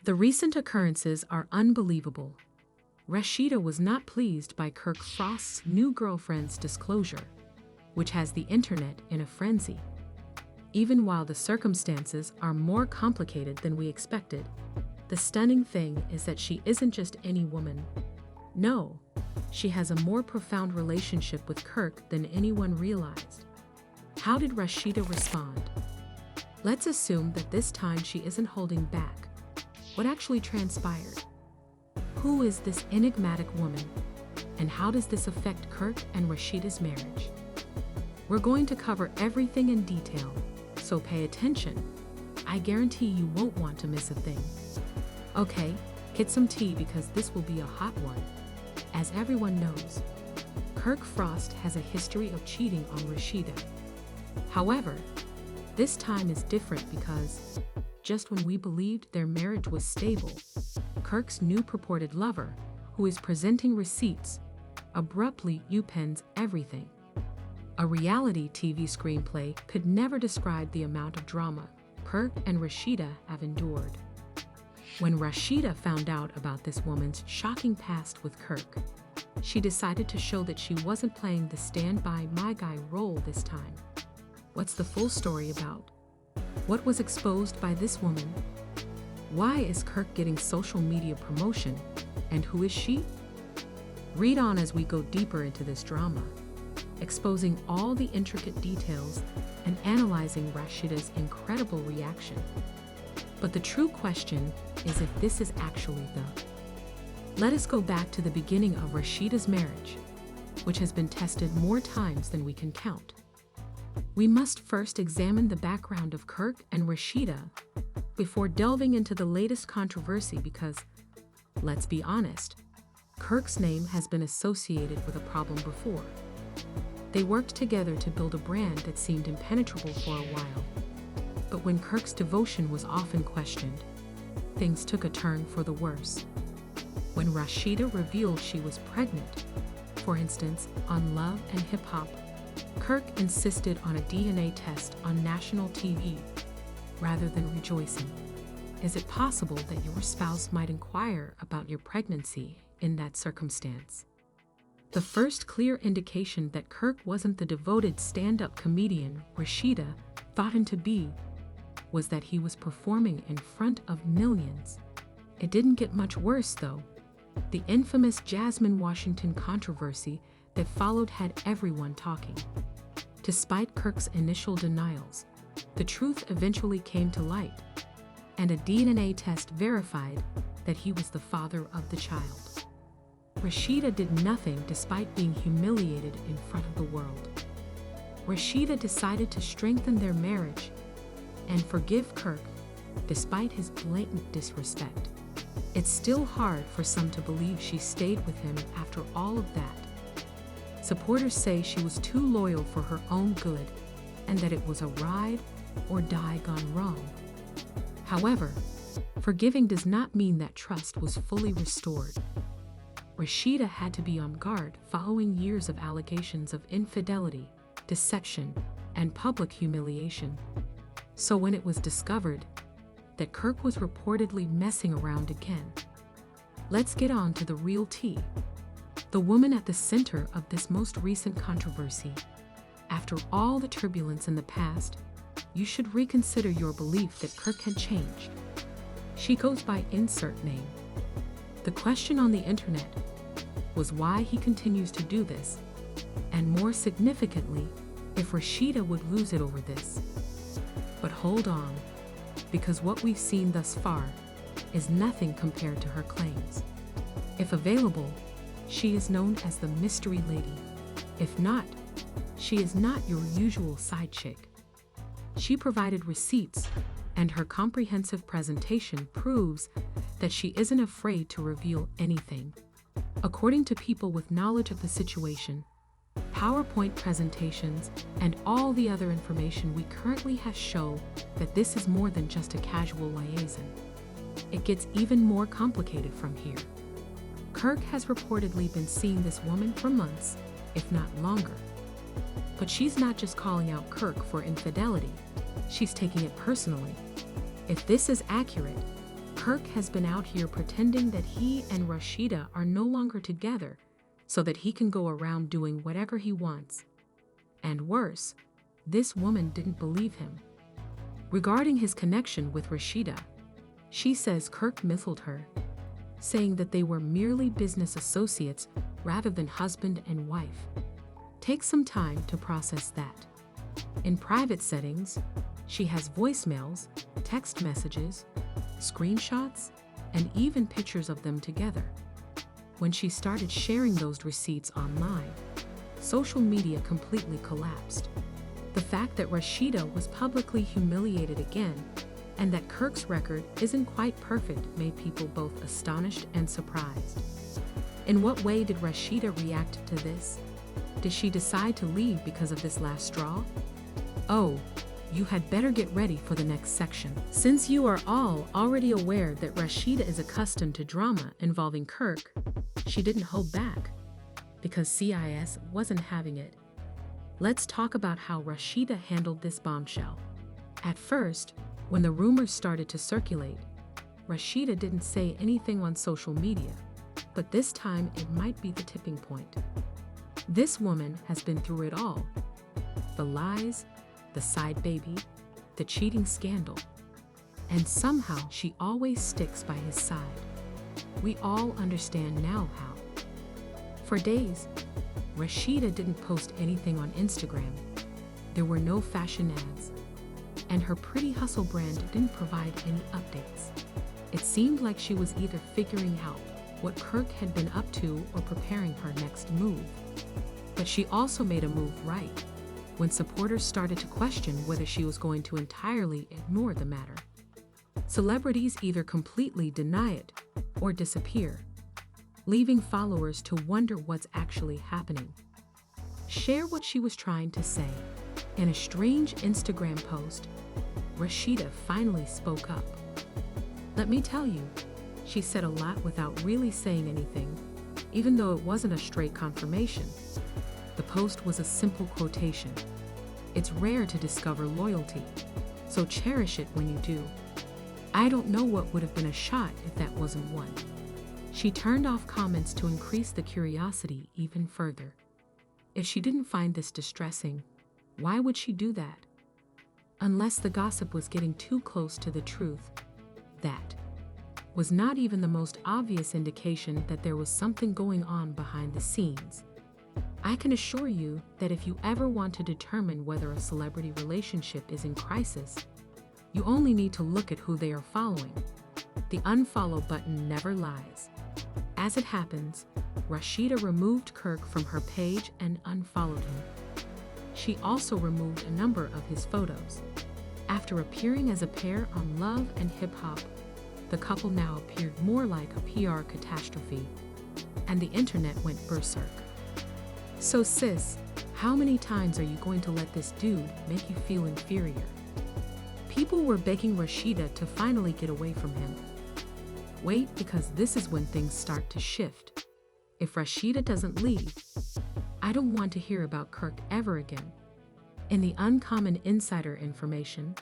The recent occurrences are unbelievable. Rasheeda was not pleased by Kirk Frost's new girlfriend's disclosure, which has the internet in a frenzy. Even while the circumstances are more complicated than we expected, the stunning thing is that she isn't just any woman. No, she has a more profound relationship with Kirk than anyone realized. How did Rasheeda respond? Let's assume that this time she isn't holding back. What actually transpired? Who is this enigmatic woman? And how does this affect Kirk and Rasheeda's marriage? We're going to cover everything in detail, so pay attention. I guarantee you won't want to miss a thing. Okay, get some tea because this will be a hot one. As everyone knows, Kirk Frost has a history of cheating on Rasheeda. However, this time is different because, just when we believed their marriage was stable, Kirk's new purported lover, who is presenting receipts, abruptly upends everything. A reality TV screenplay could never describe the amount of drama Kirk and Rasheeda have endured. When Rasheeda found out about this woman's shocking past with Kirk, she decided to show that she wasn't playing the stand-by-my-guy role this time. What's the full story about? What was exposed by this woman? Why is Kirk getting social media promotion? And who is she? Read on as we go deeper into this drama, exposing all the intricate details and analyzing Rasheeda's incredible reaction. But the true question is if this is actually the. Let us go back to the beginning of Rasheeda's marriage, which has been tested more times than we can count. We must first examine the background of Kirk and Rasheeda before delving into the latest controversy because, let's be honest, Kirk's name has been associated with a problem before. They worked together to build a brand that seemed impenetrable for a while. But when Kirk's devotion was often questioned, things took a turn for the worse. When Rasheeda revealed she was pregnant, for instance, on Love and Hip Hop, Kirk insisted on a DNA test on national TV, rather than rejoicing. Is it possible that your spouse might inquire about your pregnancy in that circumstance? The first clear indication that Kirk wasn't the devoted stand-up comedian Rasheeda thought him to be was that he was performing in front of millions. It didn't get much worse, though. The infamous Jasmine Washington controversy that followed had everyone talking. Despite Kirk's initial denials, the truth eventually came to light, and a DNA test verified that he was the father of the child. Rasheeda did nothing despite being humiliated in front of the world. Rasheeda decided to strengthen their marriage and forgive Kirk despite his blatant disrespect. It's still hard for some to believe she stayed with him after all of that. Supporters say she was too loyal for her own good and that it was a ride or die gone wrong. However, forgiving does not mean that trust was fully restored. Rasheeda had to be on guard following years of allegations of infidelity, deception, and public humiliation. So when it was discovered that Kirk was reportedly messing around again, let's get on to the real tea. The woman at the center of this most recent controversy. After all the turbulence in the past, you should reconsider your belief that Kirk had changed. She goes by insert name. The question on the internet was why he continues to do this, and more significantly, if Rasheeda would lose it over this. But hold on, because what we've seen thus far is nothing compared to her claims. If available, she is known as the Mystery Lady. If not, she is not your usual side chick. She provided receipts, and her comprehensive presentation proves that she isn't afraid to reveal anything. According to people with knowledge of the situation, PowerPoint presentations, and all the other information we currently have show that this is more than just a casual liaison. It gets even more complicated from here. Kirk has reportedly been seeing this woman for months, if not longer. But she's not just calling out Kirk for infidelity, she's taking it personally. If this is accurate, Kirk has been out here pretending that he and Rasheeda are no longer together so that he can go around doing whatever he wants. And worse, this woman didn't believe him. Regarding his connection with Rasheeda, she says Kirk misled her, saying that they were merely business associates rather than husband and wife. Take some time to process that. In private settings, she has voicemails, text messages, screenshots, and even pictures of them together. When she started sharing those receipts online, social media completely collapsed. The fact that Rasheeda was publicly humiliated again and that Kirk's record isn't quite perfect made people both astonished and surprised. In what way did Rasheeda react to this? Did she decide to leave because of this last straw? Oh, you had better get ready for the next section. Since you are all already aware that Rasheeda is accustomed to drama involving Kirk, she didn't hold back, because CIS wasn't having it. Let's talk about how Rasheeda handled this bombshell. At first, when the rumors started to circulate, Rasheeda didn't say anything on social media, but this time it might be the tipping point. This woman has been through it all. The lies, the side baby, the cheating scandal, and somehow she always sticks by his side. We all understand now how. For days, Rasheeda didn't post anything on Instagram. There were no fashion ads, and her Pretty Hustle brand didn't provide any updates. It seemed like she was either figuring out what Kirk had been up to or preparing her next move. But she also made a move right when supporters started to question whether she was going to entirely ignore the matter. Celebrities either completely deny it or disappear, leaving followers to wonder what's actually happening. Share what she was trying to say. In a strange Instagram post, Rasheeda finally spoke up. Let me tell you, she said a lot without really saying anything, even though it wasn't a straight confirmation. The post was a simple quotation. It's rare to discover loyalty, so cherish it when you do. I don't know what would have been a shot if that wasn't one. She turned off comments to increase the curiosity even further. If she didn't find this distressing, why would she do that? Unless the gossip was getting too close to the truth. That was not even the most obvious indication that there was something going on behind the scenes. I can assure you that if you ever want to determine whether a celebrity relationship is in crisis, you only need to look at who they are following. The unfollow button never lies. As it happens, Rasheeda removed Kirk from her page and unfollowed him. She also removed a number of his photos. After appearing as a pair on Love and Hip Hop, the couple now appeared more like a PR catastrophe, and the internet went berserk. So sis, how many times are you going to let this dude make you feel inferior? People were begging Rasheeda to finally get away from him. Wait, because this is when things start to shift. If Rasheeda doesn't leave, I don't want to hear about Kirk ever again. In the uncommon insider information,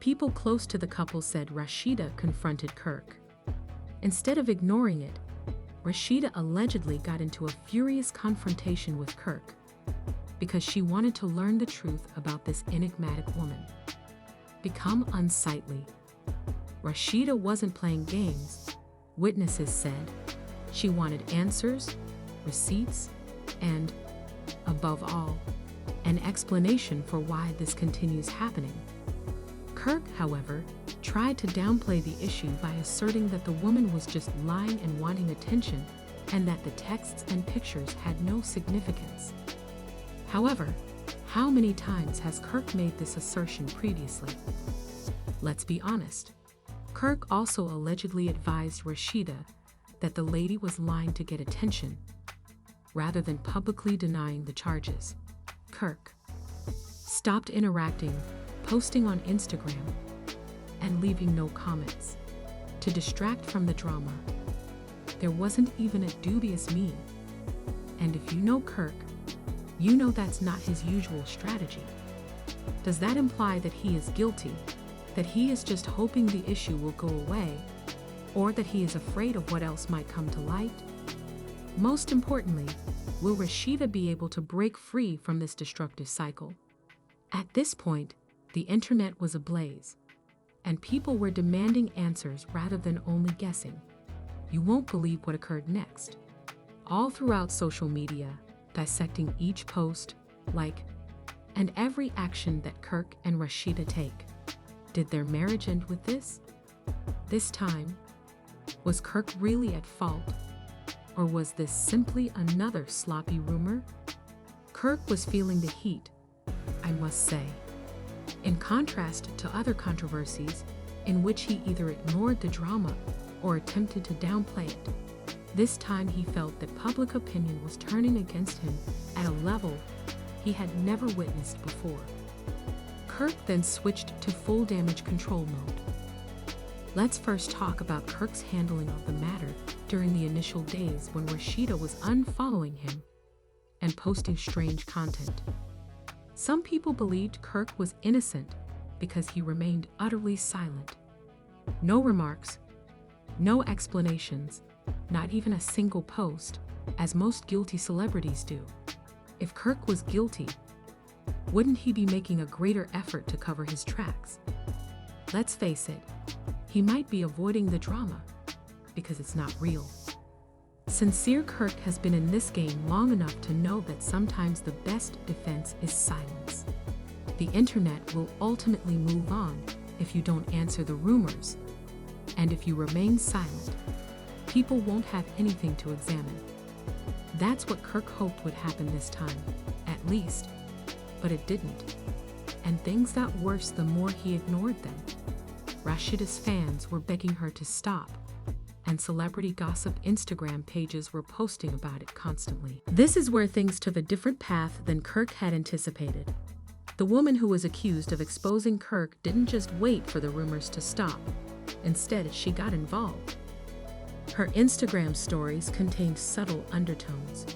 people close to the couple said Rasheeda confronted Kirk. Instead of ignoring it, Rasheeda allegedly got into a furious confrontation with Kirk because she wanted to learn the truth about this enigmatic woman. Become unsightly. Rasheeda wasn't playing games. Witnesses said she wanted answers, receipts, and, above all, an explanation for why this continues happening. Kirk, however, tried to downplay the issue by asserting that the woman was just lying and wanting attention, and that the texts and pictures had no significance. However, how many times has Kirk made this assertion previously? Let's be honest. Kirk also allegedly advised Rasheeda that the lady was lying to get attention, rather than publicly denying the charges. Kirk stopped interacting, posting on Instagram, and leaving no comments to distract from the drama. There wasn't even a dubious meme. And if you know Kirk, you know that's not his usual strategy. Does that imply that he is guilty? That he is just hoping the issue will go away? or that he is afraid of what else might come to light? Most importantly, will Rasheeda be able to break free from this destructive cycle? At this point, the internet was ablaze, and people were demanding answers rather than only guessing. You won't believe what occurred next. All throughout social media, dissecting each post, like, and every action that Kirk and Rasheeda take. Did their marriage end with this? This time, was Kirk really at fault? Or was this simply another sloppy rumor? Kirk was feeling the heat, I must say. In contrast to other controversies in which he either ignored the drama or attempted to downplay it, this time he felt that public opinion was turning against him at a level he had never witnessed before. Kirk then switched to full damage control mode. Let's first talk about Kirk's handling of the matter during the initial days when Rasheeda was unfollowing him and posting strange content. Some people believed Kirk was innocent because he remained utterly silent. No remarks, no explanations, not even a single post, as most guilty celebrities do. If Kirk was guilty, wouldn't he be making a greater effort to cover his tracks? Let's face it, he might be avoiding the drama because it's not real. Sincere Kirk has been in this game long enough to know that sometimes the best defense is silence. The internet will ultimately move on if you don't answer the rumors, and if you remain silent, people won't have anything to examine. That's what Kirk hoped would happen this time, at least, but it didn't. And things got worse the more he ignored them. Rasheeda's fans were begging her to stop, and celebrity gossip Instagram pages were posting about it constantly. This is where things took a different path than Kirk had anticipated. The woman who was accused of exposing Kirk didn't just wait for the rumors to stop. Instead, she got involved. Her Instagram stories contained subtle undertones.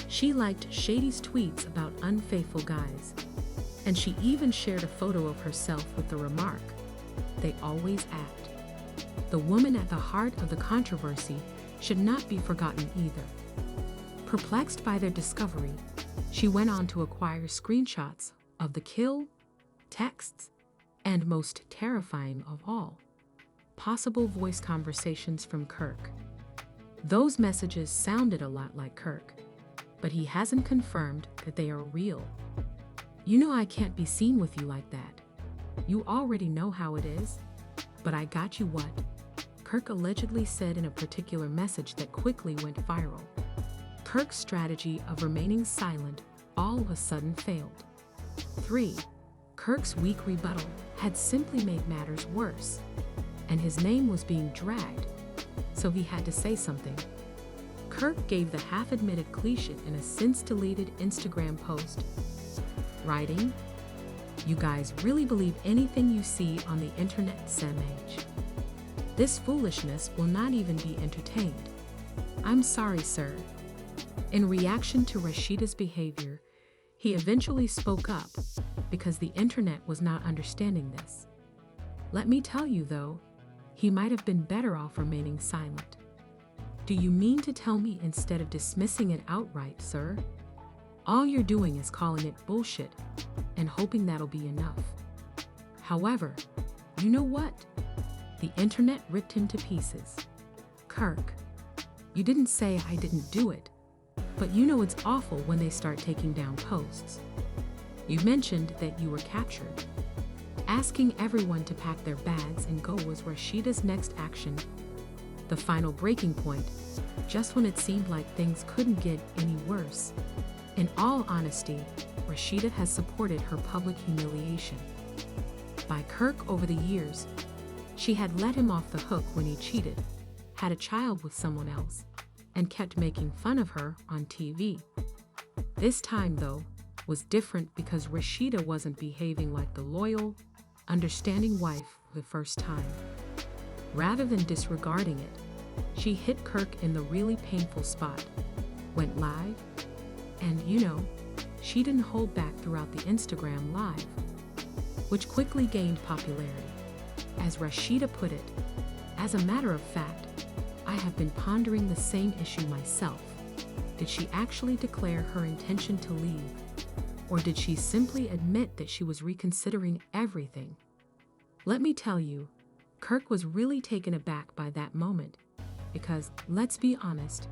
She liked Shady's tweets about unfaithful guys, and she even shared a photo of herself with the remark, "They always act." The woman at the heart of the controversy should not be forgotten either. Perplexed by their discovery, she went on to acquire screenshots of the kill, texts, and most terrifying of all, possible voice conversations from Kirk. Those messages sounded a lot like Kirk, but he hasn't confirmed that they are real. "You know I can't be seen with you like that. You already know how it is, but I got you what?" Kirk allegedly said in a particular message that quickly went viral. Kirk's strategy of remaining silent all of a sudden failed. 3. Kirk's weak rebuttal had simply made matters worse, and his name was being dragged, so he had to say something. Kirk gave the half-admitted cliche in a since-deleted Instagram post, writing, "You guys really believe anything you see on the internet, SMH. This foolishness will not even be entertained. I'm sorry, sir." In reaction to Rasheeda's behavior, he eventually spoke up because the internet was not understanding this. Let me tell you, though, he might have been better off remaining silent. Do you mean to tell me instead of dismissing it outright, sir? All you're doing is calling it bullshit and hoping that'll be enough. However, you know what? The internet ripped him to pieces. "Kirk, you didn't say I didn't do it, but you know it's awful when they start taking down posts. You mentioned that you were captured. Asking everyone to pack their bags and go was Rasheeda's next action, the final breaking point, just when it seemed like things couldn't get any worse. In all honesty, Rasheeda has supported her public humiliation by Kirk over the years. She had let him off the hook when he cheated, had a child with someone else, and kept making fun of her on TV. This time, though, was different because Rasheeda wasn't behaving like the loyal, understanding wife the first time. Rather than disregarding it, she hit Kirk in the really painful spot, went live, and she didn't hold back throughout the Instagram live, which quickly gained popularity. As Rasheeda put it, "As a matter of fact, have been pondering the same issue myself. Did she actually declare her intention to leave? Or did she simply admit that she was reconsidering everything? Let me tell you, Kirk was really taken aback by that moment because, let's be honest,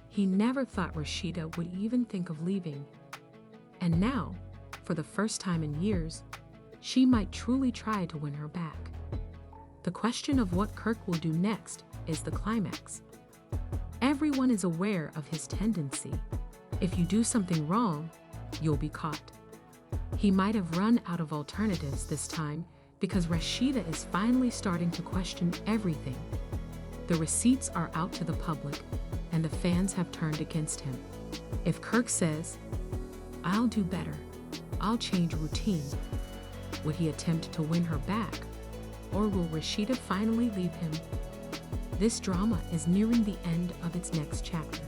he never thought Rasheeda would even think of leaving. And now, for the first time in years, she might truly try to win her back. The question of what Kirk will do next is the climax. Everyone is aware of his tendency. If you do something wrong, you'll be caught. He might have run out of alternatives this time because Rasheeda is finally starting to question everything. The receipts are out to the public, and the fans have turned against him. If Kirk says, "I'll do better, I'll change routine," would he attempt to win her back? Or will Rasheeda finally leave him? This drama is nearing the end of its next chapter.